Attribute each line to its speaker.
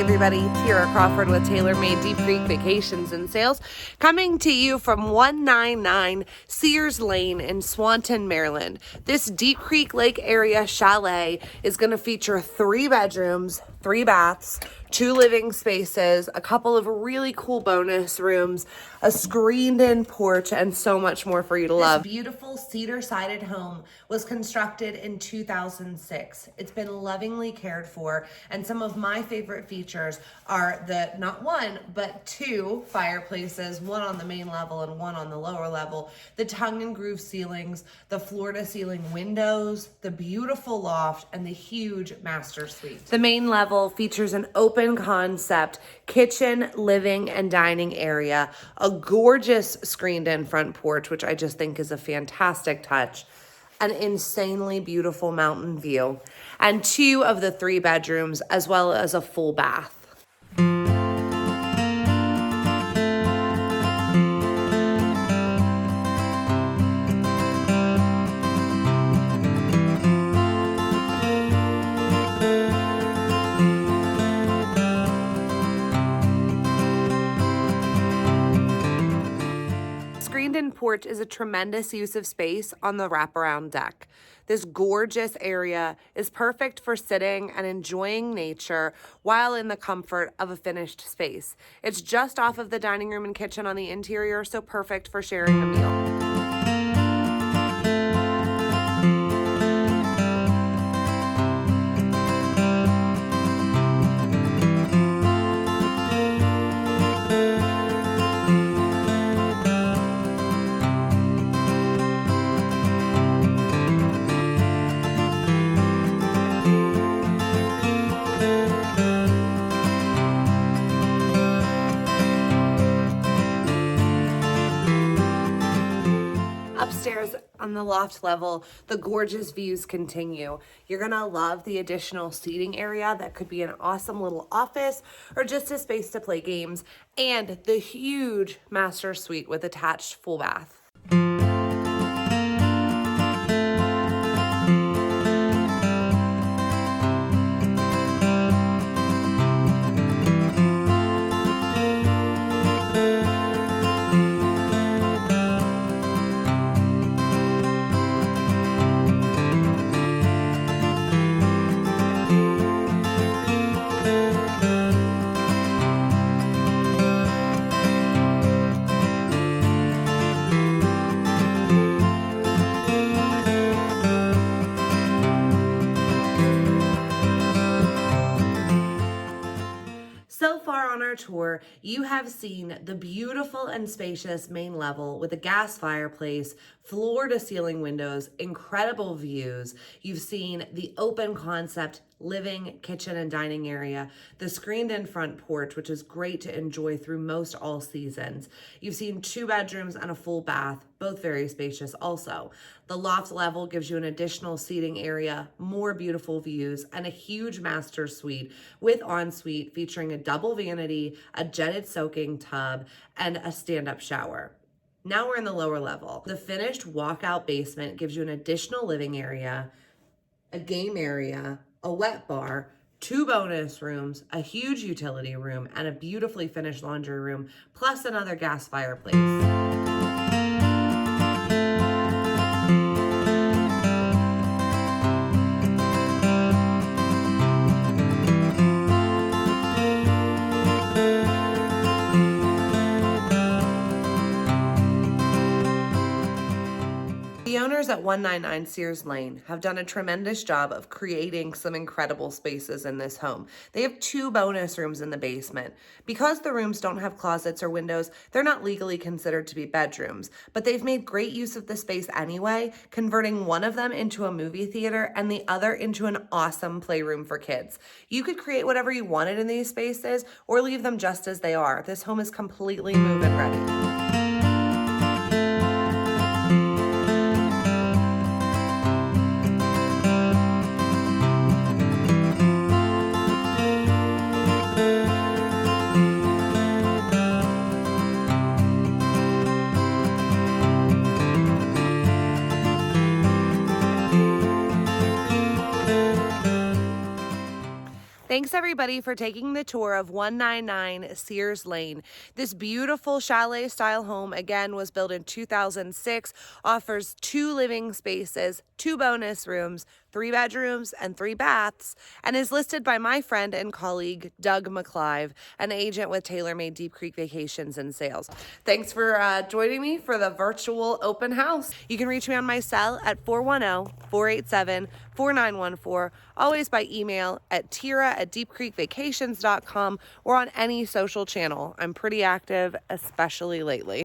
Speaker 1: everybody, Terah Crawford with TaylorMade Deep Creek Vacations and Sales, coming to you from 199 Sears Lane in Swanton, Maryland. This Deep Creek Lake area chalet is going to feature 3 bedrooms, 3 baths, 2 living spaces, a couple of really cool bonus rooms, a screened-in porch, and so much more for you to love. This beautiful cedar-sided home was constructed in 2006. It's been lovingly cared for, and some of my favorite features are the not 1, but 2 fireplaces, one on the main level and one on the lower level, the tongue and groove ceilings, the floor-to-ceiling windows, the beautiful loft, and the huge master suite. The main level features an open concept kitchen, living, and dining area, a gorgeous screened-in front porch, which I just think is a fantastic touch, an insanely beautiful mountain view, and 2 of the 3 bedrooms, as well as a full bath. Screened-in porch is a tremendous use of space on the wraparound deck. This gorgeous area is perfect for sitting and enjoying nature while in the comfort of a finished space. It's just off of the dining room and kitchen on the interior, so perfect for sharing a meal. Upstairs on the loft level, the gorgeous views continue. You're gonna love the additional seating area that could be an awesome little office or just a space to play games, and the huge master suite with attached full bath. So far on our tour, you have seen the beautiful and spacious main level with a gas fireplace, floor-to-ceiling windows, incredible views. You've seen the open concept living, kitchen, and dining area, the screened-in front porch, which is great to enjoy through most all seasons. You've seen 2 bedrooms and a full bath, both very spacious also. The loft level gives you an additional seating area, more beautiful views, and a huge master suite with ensuite featuring a double vanity, a jetted soaking tub, and a stand-up shower. Now we're in the lower level. The finished walkout basement gives you an additional living area, a game area, a wet bar, 2 bonus rooms, a huge utility room, and a beautifully finished laundry room, plus another gas fireplace. The owners at 199 Sears Lane have done a tremendous job of creating some incredible spaces in this home. They have 2 bonus rooms in the basement. Because the rooms don't have closets or windows, they're not legally considered to be bedrooms, but they've made great use of the space anyway, converting one of them into a movie theater and the other into an awesome playroom for kids. You could create whatever you wanted in these spaces or leave them just as they are. This home is completely move-in ready. Thanks everybody for taking the tour of 199 Sears Lane. This beautiful chalet style home, again, was built in 2006, offers 2 living spaces, 2 bonus rooms, 3 bedrooms, and 3 baths, and is listed by my friend and colleague, Doug McClive, an agent with TaylorMade Deep Creek Vacations and Sales. Thanks for joining me for the virtual open house. You can reach me on my cell at 410-487-4914, always by email at Terah@deepcreekvacations.com or on any social channel. I'm pretty active, especially lately.